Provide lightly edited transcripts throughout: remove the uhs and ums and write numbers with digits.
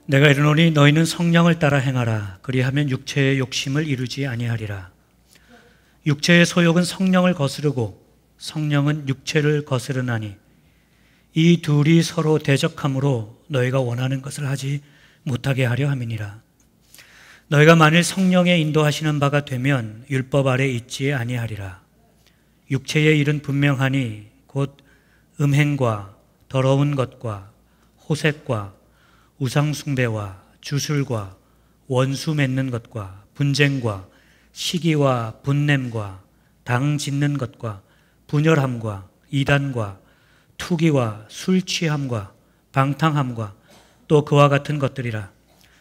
내가 이르노니 너희는 성령을 따라 행하라. 그리하면 육체의 욕심을 이루지 아니하리라. 육체의 소욕은 성령을 거스르고 성령은 육체를 거스르나니 이 둘이 서로 대적함으로 너희가 원하는 것을 하지 못하게 하려 함이니라. 너희가 만일 성령의 인도하시는 바가 되면 율법 아래 있지 아니하리라. 육체의 일은 분명하니 곧 음행과 더러운 것과 호색과 우상숭배와 주술과 원수 맺는 것과 분쟁과 시기와 분냄과 당 짓는 것과 분열함과 이단과 투기와 술 취함과 방탕함과 또 그와 같은 것들이라.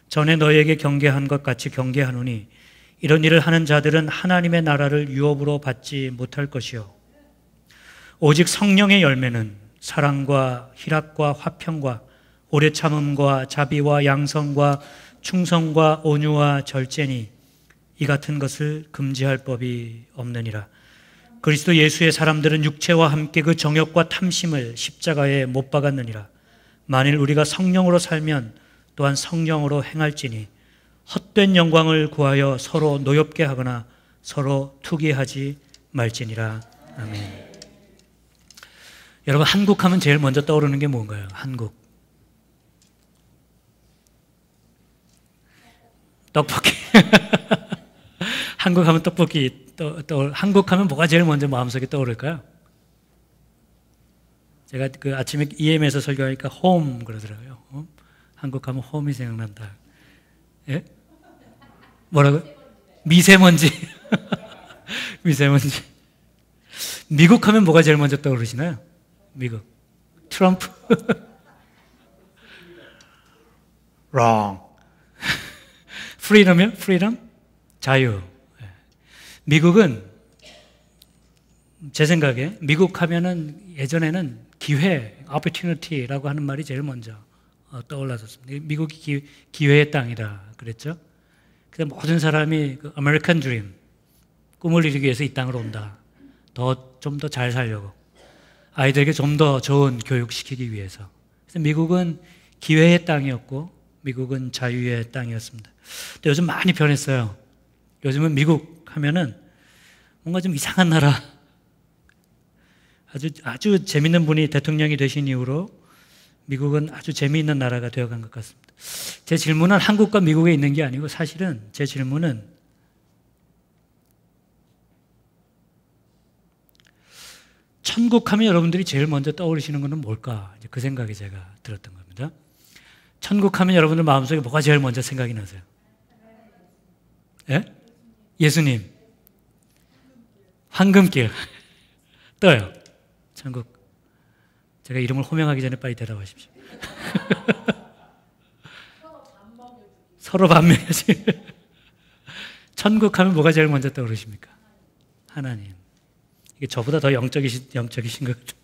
전에 너희에게 경계한 것 같이 경계하노니 이런 일을 하는 자들은 하나님의 나라를 유업으로 받지 못할 것이요 오직 성령의 열매는 사랑과 희락과 화평과 오래 참음과 자비와 양성과 충성과 온유와 절제니 이 같은 것을 금지할 법이 없느니라. 그리스도 예수의 사람들은 육체와 함께 그 정욕과 탐심을 십자가에 못 박았느니라. 만일 우리가 성령으로 살면 또한 성령으로 행할지니 헛된 영광을 구하여 서로 노엽게 하거나 서로 투기하지 말지니라. 아멘. 여러분, 한국 하면 제일 먼저 떠오르는 게 뭔가요? 한국. 떡볶이. 한국 하면 떡볶이. 한국 하면 뭐가 제일 먼저 마음속에 떠오를까요? 제가 그 아침에 EM에서 설교하니까 홈 그러더라고요. 한국 하면 홈이 생각난다. 예? 뭐라고요? 미세먼지. 미세먼지. 미국 하면 뭐가 제일 먼저 떠오르시나요? 미국. 트럼프. wrong. 프리덤이요? 프리덤? 자유. 미국은 제 생각에 미국 하면은 예전에는 기회, opportunity라고 하는 말이 제일 먼저 떠올랐었습니다. 미국이 기회의 땅이다 그랬죠. 그래서 모든 사람이 그 American Dream, 꿈을 이루기 위해서 이 땅으로 온다. 좀 더 잘 살려고. 아이들에게 좀 더 좋은 교육시키기 위해서. 그래서 미국은 기회의 땅이었고 미국은 자유의 땅이었습니다. 근데 요즘 많이 변했어요. 요즘은 미국 하면은 뭔가 좀 이상한 나라. 아주 재밌는 분이 대통령이 되신 이후로 미국은 아주 재미있는 나라가 되어간 것 같습니다. 제 질문은 한국과 미국에 있는 게 아니고 사실은 제 질문은 천국 하면 여러분들이 제일 먼저 떠오르시는 것은 뭘까? 이제 그 생각이 제가 들었던 겁니다. 천국 하면 여러분들 마음속에 뭐가 제일 먼저 생각이 나세요? 예? 예수님. 황금길. 떠요. 천국. 제가 이름을 호명하기 전에 빨리 대답하십시오. 서로 반면하시. 천국 하면 뭐가 제일 먼저 떠오르십니까? 하나님. 이게 저보다 더 영적이신 것 같아요.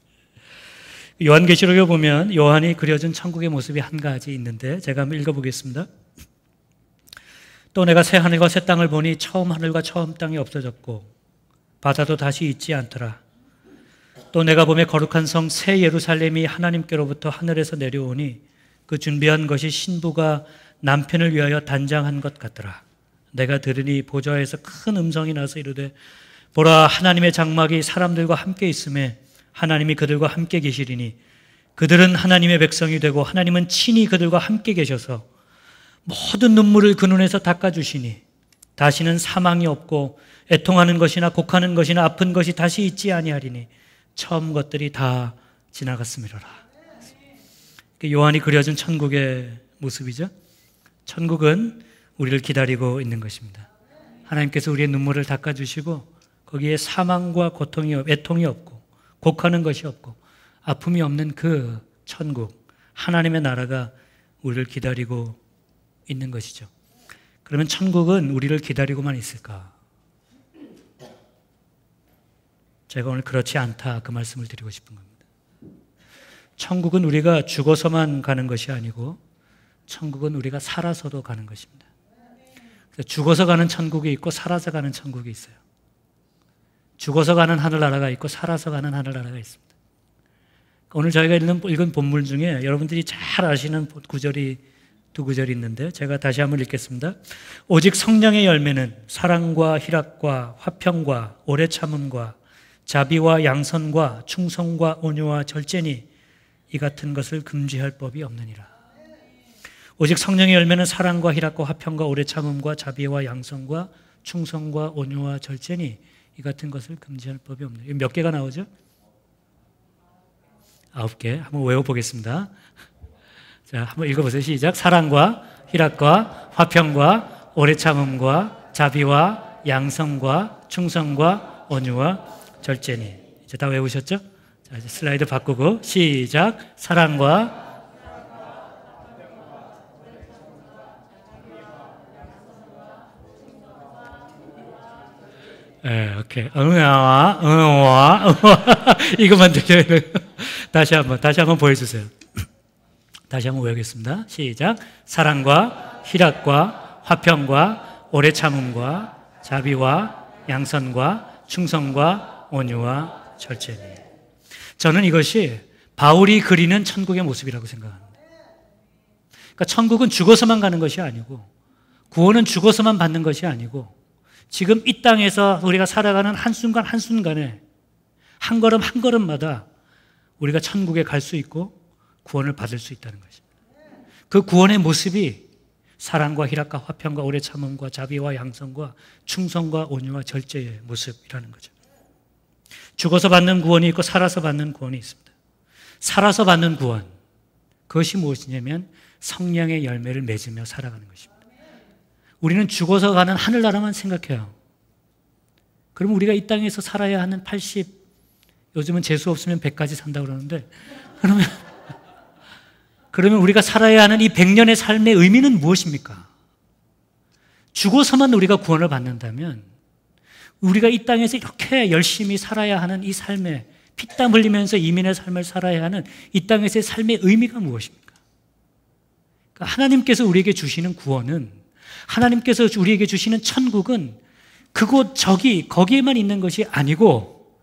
요한계시록에 보면 요한이 그려준 천국의 모습이 한 가지 있는데 제가 한번 읽어보겠습니다. 또 내가 새 하늘과 새 땅을 보니 처음 하늘과 처음 땅이 없어졌고 바다도 다시 있지 않더라. 또 내가 보매 거룩한 성 새 예루살렘이 하나님께로부터 하늘에서 내려오니 그 준비한 것이 신부가 남편을 위하여 단장한 것 같더라. 내가 들으니 보좌에서 큰 음성이 나서 이르되 보라, 하나님의 장막이 사람들과 함께 있음에 하나님이 그들과 함께 계시리니 그들은 하나님의 백성이 되고 하나님은 친히 그들과 함께 계셔서 모든 눈물을 그 눈에서 닦아주시니 다시는 사망이 없고 애통하는 것이나 곡하는 것이나 아픈 것이 다시 있지 아니하리니 처음 것들이 다 지나갔음이로라. 요한이 그려준 천국의 모습이죠. 천국은 우리를 기다리고 있는 것입니다. 하나님께서 우리의 눈물을 닦아주시고 거기에 사망과 고통이, 애통이 없고 곡하는 것이 없고 아픔이 없는 그 천국, 하나님의 나라가 우리를 기다리고 있는 것이죠. 그러면 천국은 우리를 기다리고만 있을까? 제가 오늘 그렇지 않다 그 말씀을 드리고 싶은 겁니다. 천국은 우리가 죽어서만 가는 것이 아니고 천국은 우리가 살아서도 가는 것입니다. 죽어서 가는 천국이 있고 살아서 가는 천국이 있어요. 죽어서 가는 하늘나라가 있고 살아서 가는 하늘나라가 있습니다. 오늘 저희가 읽은 본문 중에 여러분들이 잘 아시는 구절이 두 구절이 있는데 제가 다시 한번 읽겠습니다. 오직 성령의 열매는 사랑과 희락과 화평과 오래 참음과 자비와 양선과 충성과 온유와 절제니 이 같은 것을 금지할 법이 없느니라. 오직 성령의 열매는 사랑과 희락과 화평과 오래 참음과 자비와 양선과 충성과 온유와 절제니 이 같은 것을 금지할 법이 없느니라. 몇 개가 나오죠? 9개. 한번 외워보겠습니다. 자, 한번 읽어보세요. 시작. 사랑과 희락과 화평과 오래 참음과 자비와 양성과 충성과 온유와 절제니. 이제 다 외우셨죠? 자, 이제 슬라이드 바꾸고 시작. 사랑과 오케이. 응와 이것만 들려요. 다시 한번 보여주세요. 다시 한번 외우겠습니다. 시작. 사랑과 희락과 화평과 오래 참음과 자비와 양선과 충성과 온유와 절제니. 저는 이것이 바울이 그리는 천국의 모습이라고 생각합니다. 그러니까 천국은 죽어서만 가는 것이 아니고, 구원은 죽어서만 받는 것이 아니고, 지금 이 땅에서 우리가 살아가는 한순간 한순간에 한 걸음 한 걸음마다 우리가 천국에 갈 수 있고 구원을 받을 수 있다는 것입니다. 그 구원의 모습이 사랑과 희락과 화평과 오래 참음과 자비와 양성과 충성과 온유와 절제의 모습이라는 거죠. 죽어서 받는 구원이 있고 살아서 받는 구원이 있습니다. 살아서 받는 구원, 그것이 무엇이냐면 성령의 열매를 맺으며 살아가는 것입니다. 우리는 죽어서 가는 하늘나라만 생각해요. 그러면 우리가 이 땅에서 살아야 하는 80, 요즘은 재수 없으면 100까지 산다고 그러는데, 그러면 우리가 살아야 하는 이 100년의 삶의 의미는 무엇입니까? 죽어서만 우리가 구원을 받는다면 우리가 이 땅에서 이렇게 열심히 살아야 하는 이 삶에 피땀 흘리면서 이민의 삶을 살아야 하는 이 땅에서의 삶의 의미가 무엇입니까? 그러니까 하나님께서 우리에게 주시는 구원은, 하나님께서 우리에게 주시는 천국은 그곳 저기 거기에만 있는 것이 아니고,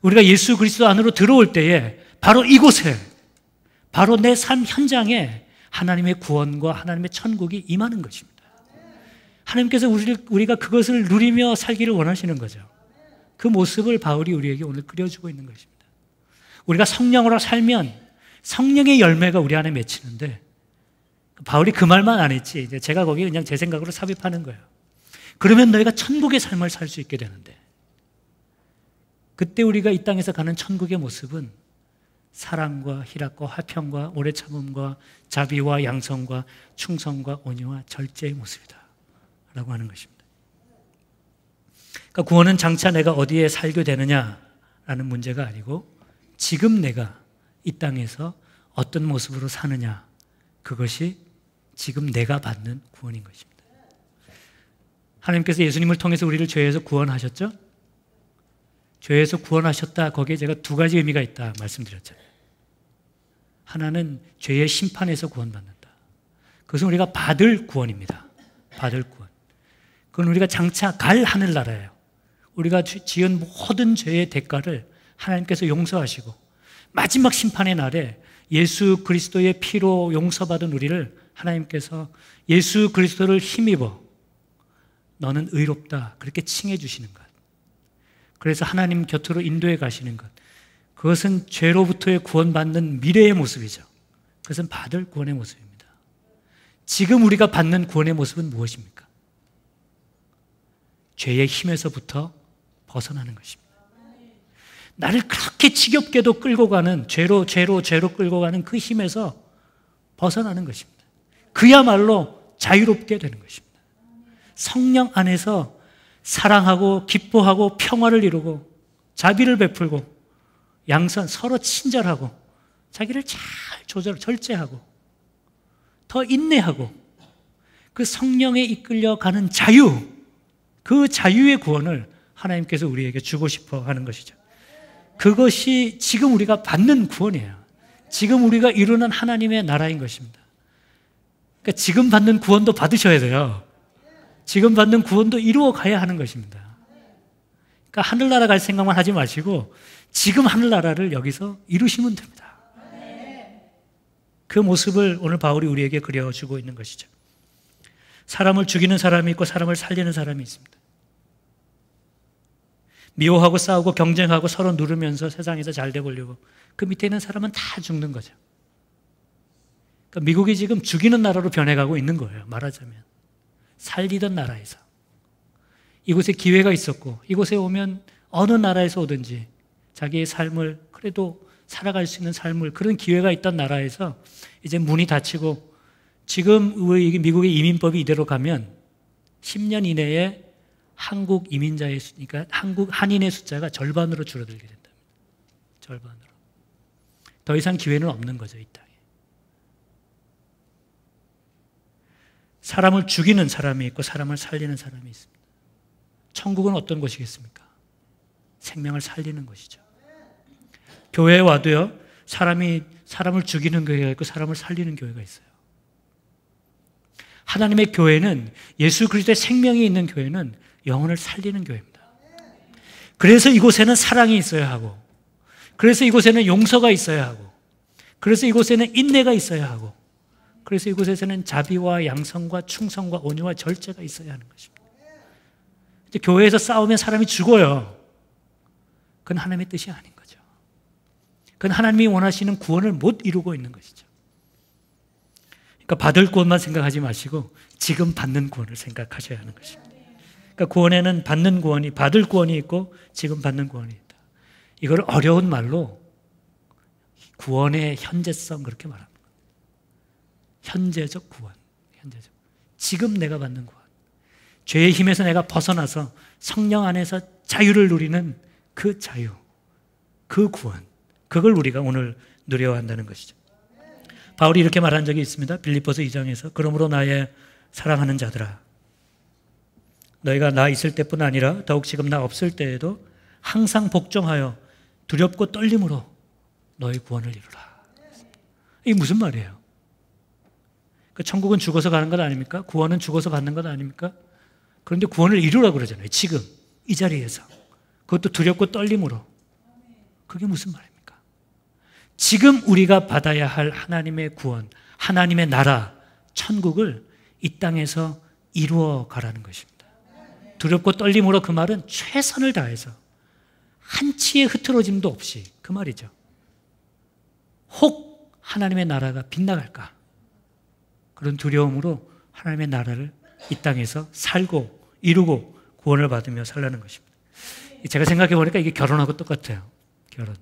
우리가 예수 그리스도 안으로 들어올 때에 바로 이곳에, 바로 내 삶 현장에 하나님의 구원과 하나님의 천국이 임하는 것입니다. 하나님께서 우리가 그것을 누리며 살기를 원하시는 거죠. 그 모습을 바울이 우리에게 오늘 그려주고 있는 것입니다. 우리가 성령으로 살면 성령의 열매가 우리 안에 맺히는데, 바울이 그 말만 안 했지, 이제 제가 거기에 그냥 제 생각으로 삽입하는 거예요. 그러면 너희가 천국의 삶을 살 수 있게 되는데, 그때 우리가 이 땅에서 가는 천국의 모습은 사랑과 희락과 화평과 오래 참음과 자비와 양성과 충성과 온유와 절제의 모습이다 라고 하는 것입니다. 그러니까 구원은 장차 내가 어디에 살게 되느냐라는 문제가 아니고, 지금 내가 이 땅에서 어떤 모습으로 사느냐, 그것이 지금 내가 받는 구원인 것입니다. 하나님께서 예수님을 통해서 우리를 죄에서 구원하셨죠? 죄에서 구원하셨다, 거기에 제가 두 가지 의미가 있다 말씀드렸잖아요. 하나는 죄의 심판에서 구원받는다. 그것은 우리가 받을 구원입니다. 받을 구원. 그건 우리가 장차 갈 하늘나라예요. 우리가 지은 모든 죄의 대가를 하나님께서 용서하시고 마지막 심판의 날에 예수 그리스도의 피로 용서받은 우리를 하나님께서 예수 그리스도를 힘입어 너는 의롭다 그렇게 칭해 주시는 것, 그래서 하나님 곁으로 인도해 가시는 것, 그것은 죄로부터의 구원받는 미래의 모습이죠. 그것은 받을 구원의 모습입니다. 지금 우리가 받는 구원의 모습은 무엇입니까? 죄의 힘에서부터 벗어나는 것입니다. 나를 그렇게 지겹게도 끌고 가는 죄로 끌고 가는 그 힘에서 벗어나는 것입니다. 그야말로 자유롭게 되는 것입니다. 성령 안에서 사랑하고 기뻐하고 평화를 이루고 자비를 베풀고 양선, 서로 친절하고 자기를 잘 절제하고 더 인내하고 그 성령에 이끌려가는 자유, 그 자유의 구원을 하나님께서 우리에게 주고 싶어 하는 것이죠. 그것이 지금 우리가 받는 구원이에요. 지금 우리가 이루는 하나님의 나라인 것입니다. 그러니까 지금 받는 구원도 받으셔야 돼요. 지금 받는 구원도 이루어 가야 하는 것입니다. 그러니까 하늘나라 갈 생각만 하지 마시고 지금 하늘나라를 여기서 이루시면 됩니다. 그 모습을 오늘 바울이 우리에게 그려주고 있는 것이죠. 사람을 죽이는 사람이 있고 사람을 살리는 사람이 있습니다. 미워하고 싸우고 경쟁하고 서로 누르면서 세상에서 잘 되보려고 그 밑에 있는 사람은 다 죽는 거죠. 그러니까 미국이 지금 죽이는 나라로 변해가고 있는 거예요. 말하자면 살리던 나라에서 이곳에 기회가 있었고 이곳에 오면 어느 나라에서 오든지 자기의 삶을 그래도 살아갈 수 있는 삶을 그런 기회가 있던 나라에서 이제 문이 닫히고 지금 우리 미국의 이민법이 이대로 가면 10년 이내에 한국 이민자의 그러니까 한국 한인의 숫자가 절반으로 줄어들게 된답니다. 절반으로. 더 이상 기회는 없는 거죠, 이 땅에. 사람을 죽이는 사람이 있고 사람을 살리는 사람이 있습니다. 천국은 어떤 곳이겠습니까? 생명을 살리는 곳이죠. 교회에 와도요, 사람을 죽이는 교회가 있고 사람을 살리는 교회가 있어요. 하나님의 교회는 예수 그리스도의 생명이 있는 교회는 영혼을 살리는 교회입니다. 그래서 이곳에는 사랑이 있어야 하고, 그래서 이곳에는 용서가 있어야 하고, 그래서 이곳에는 인내가 있어야 하고, 그래서 이곳에서는 자비와 양성과 충성과 온유와 절제가 있어야 하는 것입니다. 이제 교회에서 싸우면 사람이 죽어요. 그건 하나님의 뜻이 아닌 거죠. 그건 하나님이 원하시는 구원을 못 이루고 있는 것이죠. 그러니까 받을 구원만 생각하지 마시고 지금 받는 구원을 생각하셔야 하는 것입니다. 그러니까 구원에는 받을 구원이 있고 지금 받는 구원이 있다. 이걸 어려운 말로 구원의 현재성 그렇게 말합니다. 현재적 구원, 현재적. 지금 내가 받는 구원. 죄의 힘에서 내가 벗어나서 성령 안에서 자유를 누리는 그 자유, 그 구원, 그걸 우리가 오늘 누려야 한다는 것이죠. 바울이 이렇게 말한 적이 있습니다. 빌립보서 2장에서 그러므로 나의 사랑하는 자들아 너희가 나 있을 때뿐 아니라 더욱 지금 나 없을 때에도 항상 복종하여 두렵고 떨림으로 너희 구원을 이루라. 이게 무슨 말이에요? 천국은 죽어서 가는 것 아닙니까? 구원은 죽어서 받는 것 아닙니까? 그런데 구원을 이루라고 그러잖아요. 지금 이 자리에서. 그것도 두렵고 떨림으로. 그게 무슨 말입니까? 지금 우리가 받아야 할 하나님의 구원, 하나님의 나라, 천국을 이 땅에서 이루어 가라는 것입니다. 두렵고 떨림으로 그 말은 최선을 다해서 한치의 흐트러짐도 없이 그 말이죠. 혹 하나님의 나라가 빗나갈까? 그런 두려움으로 하나님의 나라를 이 땅에서 살고 이루고 구원을 받으며 살라는 것입니다. 제가 생각해 보니까 이게 결혼하고 똑같아요. 결혼.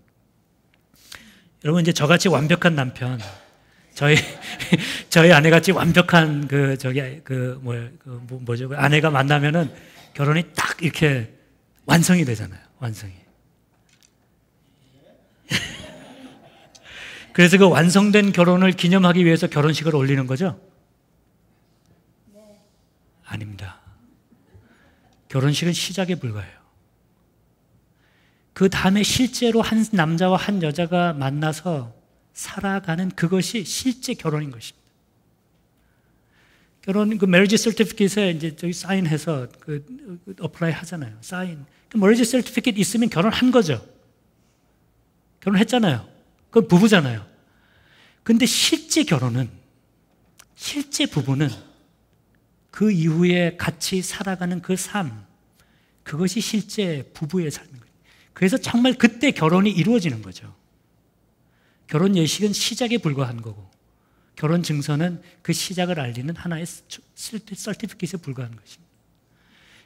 여러분 이제 저같이 완벽한 남편, 저희 아내같이 완벽한 아내가 만나면은 결혼이 딱 이렇게 완성이 되잖아요. 완성이. 그래서 그 완성된 결혼을 기념하기 위해서 결혼식을 올리는 거죠? 아닙니다. 결혼식은 시작에 불과해요. 그 다음에 실제로 한 남자와 한 여자가 만나서 살아가는 그것이 실제 결혼인 것입니다. 결혼, 그 marriage certificate에 이제 저기 사인해서 어플라이 하잖아요. 사인. 그 marriage certificate 있으면 결혼한 거죠. 결혼했잖아요. 그건 부부잖아요. 근데 실제 결혼은, 실제 부부는 그 이후에 같이 살아가는 그 삶, 그것이 실제 부부의 삶인 거예요. 그래서 정말 그때 결혼이 이루어지는 거죠. 결혼 예식은 시작에 불과한 거고, 결혼 증서는 그 시작을 알리는 하나의 서티피케이트에 불과한 것입니다.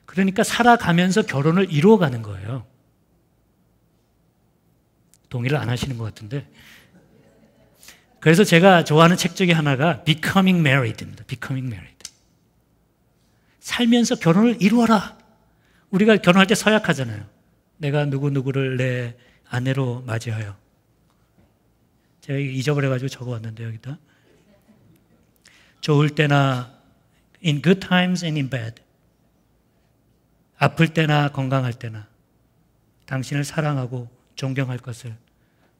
그러니까 살아가면서 결혼을 이루어가는 거예요. 동의를 안 하시는 것 같은데. 그래서 제가 좋아하는 책 중에 하나가 Becoming Married입니다. Becoming Married. 살면서 결혼을 이루어라. 우리가 결혼할 때 서약하잖아요. 내가 누구누구를 내 아내로 맞이하여. 제가 잊어버려가지고 적어왔는데 여기다. 좋을 때나 in good times and in bad. 아플 때나 건강할 때나 당신을 사랑하고 존경할 것을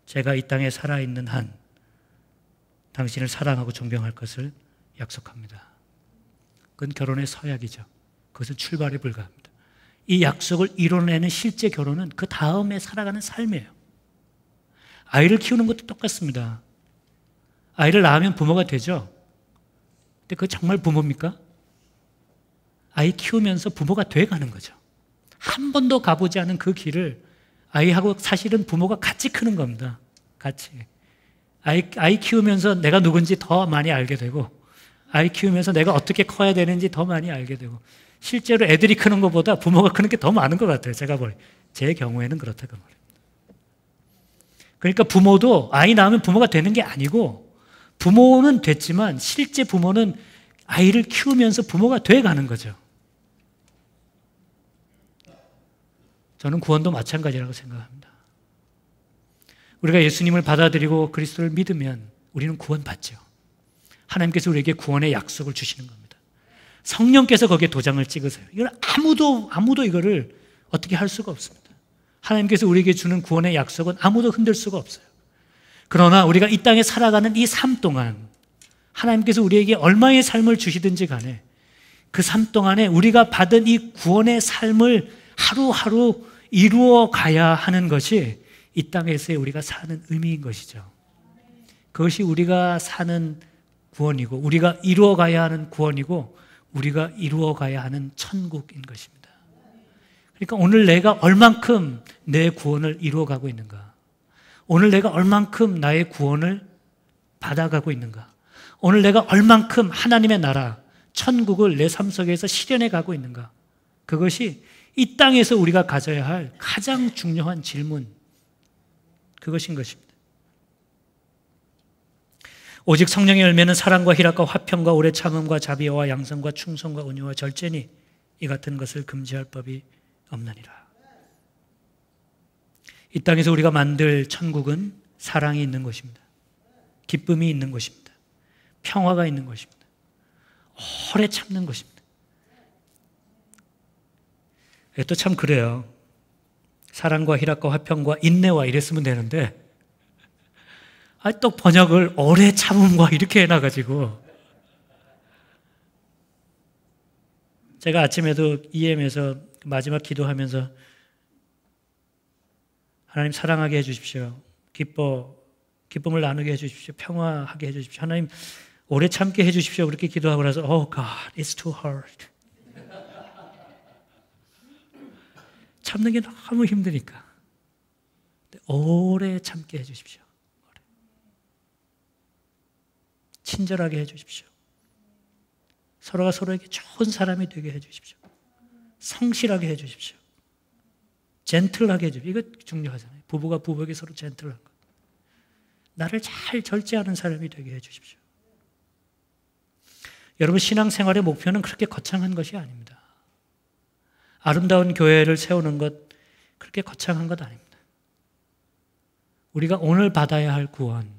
제가 이 땅에 살아있는 한 당신을 사랑하고 존경할 것을 약속합니다. 그건 결혼의 서약이죠. 그것은 출발에 불과합니다. 이 약속을 이뤄내는 실제 결혼은 그 다음에 살아가는 삶이에요. 아이를 키우는 것도 똑같습니다. 아이를 낳으면 부모가 되죠. 근데 그거 정말 부모입니까? 아이 키우면서 부모가 돼가는 거죠. 한 번도 가보지 않은 그 길을 아이하고 사실은 부모가 같이 크는 겁니다. 같이. 아이 키우면서 내가 누군지 더 많이 알게 되고, 아이 키우면서 내가 어떻게 커야 되는지 더 많이 알게 되고, 실제로 애들이 크는 것보다 부모가 크는 게 더 많은 것 같아요. 제 경우에는 그렇다고 말합니다. 그러니까 부모도 아이 낳으면 부모가 되는 게 아니고, 부모는 됐지만 실제 부모는 아이를 키우면서 부모가 돼가는 거죠. 저는 구원도 마찬가지라고 생각합니다. 우리가 예수님을 받아들이고 그리스도를 믿으면 우리는 구원받죠. 하나님께서 우리에게 구원의 약속을 주시는 겁니다. 성령께서 거기에 도장을 찍으세요. 이걸 아무도 이거를 어떻게 할 수가 없습니다. 하나님께서 우리에게 주는 구원의 약속은 아무도 흔들 수가 없어요. 그러나 우리가 이 땅에 살아가는 이 삶 동안 하나님께서 우리에게 얼마의 삶을 주시든지 간에 그 삶 동안에 우리가 받은 이 구원의 삶을 하루하루 이루어 가야 하는 것이 이 땅에서의 우리가 사는 의미인 것이죠. 그것이 우리가 사는 구원이고, 우리가 이루어 가야 하는 구원이고, 우리가 이루어 가야 하는 천국인 것입니다. 그러니까 오늘 내가 얼만큼 내 구원을 이루어 가고 있는가? 오늘 내가 얼만큼 나의 구원을 받아가고 있는가? 오늘 내가 얼만큼 하나님의 나라, 천국을 내 삶 속에서 실현해 가고 있는가? 그것이 이 땅에서 우리가 가져야 할 가장 중요한 질문, 그것인 것입니다. 오직 성령의 열매는 사랑과 희락과 화평과 오래 참음과 자비와 양성과 충성과 온유와 절제니 이 같은 것을 금지할 법이 없느니라. 이 땅에서 우리가 만들 천국은 사랑이 있는 것입니다. 기쁨이 있는 것입니다. 평화가 있는 것입니다. 오래 참는 것입니다. 또 참 그래요. 사랑과 희락과 화평과 인내와 이랬으면 되는데 또 번역을 오래 참음과 이렇게 해놔가지고, 제가 아침에도 EM에서 마지막 기도하면서 하나님 사랑하게 해주십시오. 기쁨을 나누게 해주십시오. 평화하게 해주십시오. 하나님 오래 참게 해주십시오. 그렇게 기도하고 나서 Oh God, it's too hard. 참는 게 너무 힘드니까 오래 참게 해주십시오. 친절하게 해주십시오. 서로가 서로에게 좋은 사람이 되게 해주십시오. 성실하게 해주십시오. 젠틀하게 해주십시오. 이거 중요하잖아요. 부부가 부부에게 서로 젠틀한 것. 나를 잘 절제하는 사람이 되게 해주십시오. 여러분, 신앙생활의 목표는 그렇게 거창한 것이 아닙니다. 아름다운 교회를 세우는 것, 그렇게 거창한 것 아닙니다. 우리가 오늘 받아야 할 구원,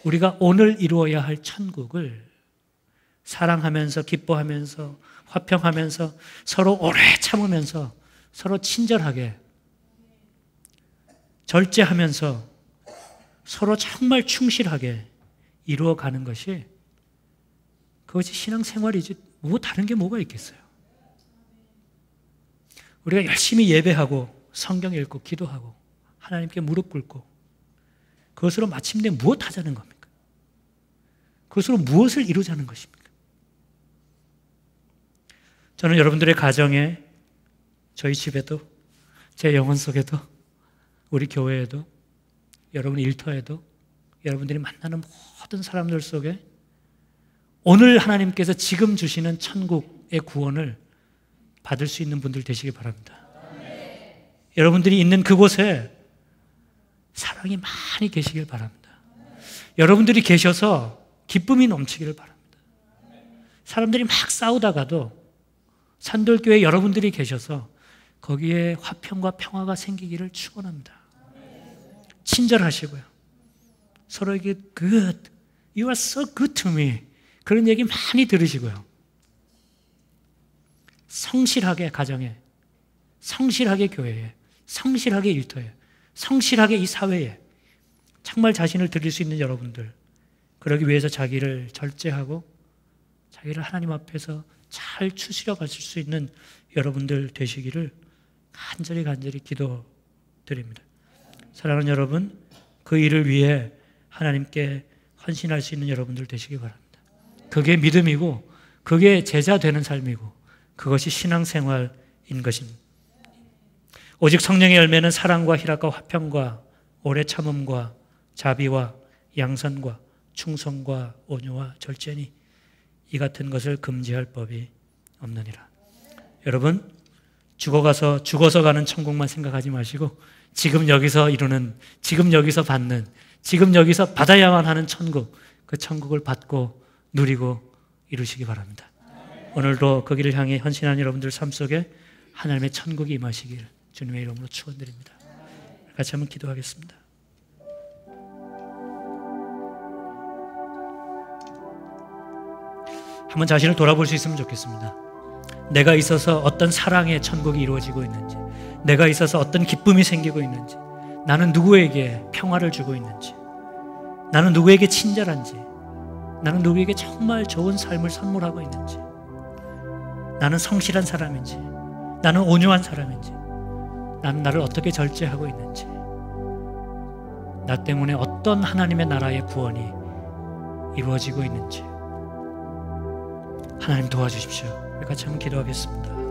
우리가 오늘 이루어야 할 천국을 사랑하면서, 기뻐하면서, 화평하면서, 서로 오래 참으면서, 서로 친절하게, 절제하면서, 서로 정말 충실하게 이루어가는 것이, 그것이 신앙생활이지 뭐 다른 게 뭐가 있겠어요. 우리가 열심히 예배하고 성경 읽고 기도하고 하나님께 무릎 꿇고 그것으로 마침내 무엇 하자는 겁니까? 그것으로 무엇을 이루자는 것입니까? 저는 여러분들의 가정에, 저희 집에도, 제 영혼 속에도, 우리 교회에도, 여러분 일터에도, 여러분들이 만나는 모든 사람들 속에 오늘 하나님께서 지금 주시는 천국의 구원을 받을 수 있는 분들 되시기 바랍니다. 네. 여러분들이 있는 그곳에 사랑이 많이 계시길 바랍니다. 여러분들이 계셔서 기쁨이 넘치기를 바랍니다. 사람들이 막 싸우다가도 산돌교회 여러분들이 계셔서 거기에 화평과 평화가 생기기를 축원합니다. 친절하시고요. 서로에게 good, you are so good to me, 그런 얘기 많이 들으시고요. 성실하게 가정에, 성실하게 교회에, 성실하게 일터에, 성실하게 이 사회에 정말 자신을 드릴 수 있는 여러분들, 그러기 위해서 자기를 절제하고 자기를 하나님 앞에서 잘 추스려 가실 수 있는 여러분들 되시기를 간절히 기도드립니다. 사랑하는 여러분, 그 일을 위해 하나님께 헌신할 수 있는 여러분들 되시기 바랍니다. 그게 믿음이고 그게 제자 되는 삶이고 그것이 신앙생활인 것입니다. 오직 성령의 열매는 사랑과 희락과 화평과 오래 참음과 자비와 양선과 충성과 온유와 절제니 이 같은 것을 금지할 법이 없느니라. 여러분, 죽어서 가는 천국만 생각하지 마시고 지금 여기서 이루는, 지금 여기서 받는, 지금 여기서 받아야만 하는 천국, 그 천국을 받고 누리고 이루시기 바랍니다. 오늘도 그 길을 향해 헌신한 여러분들 삶 속에 하나님의 천국이 임하시기를 주님의 이름으로 축원드립니다. 같이 한번 기도하겠습니다. 한번 자신을 돌아볼 수 있으면 좋겠습니다. 내가 있어서 어떤 사랑의 천국이 이루어지고 있는지, 내가 있어서 어떤 기쁨이 생기고 있는지, 나는 누구에게 평화를 주고 있는지, 나는 누구에게 친절한지, 나는 누구에게 정말 좋은 삶을 선물하고 있는지, 나는 성실한 사람인지, 나는 온유한 사람인지, 나는 나를 어떻게 절제하고 있는지, 나 때문에 어떤 하나님의 나라의 구원이 이루어지고 있는지 하나님 도와주십시오. 같이 한번 기도하겠습니다.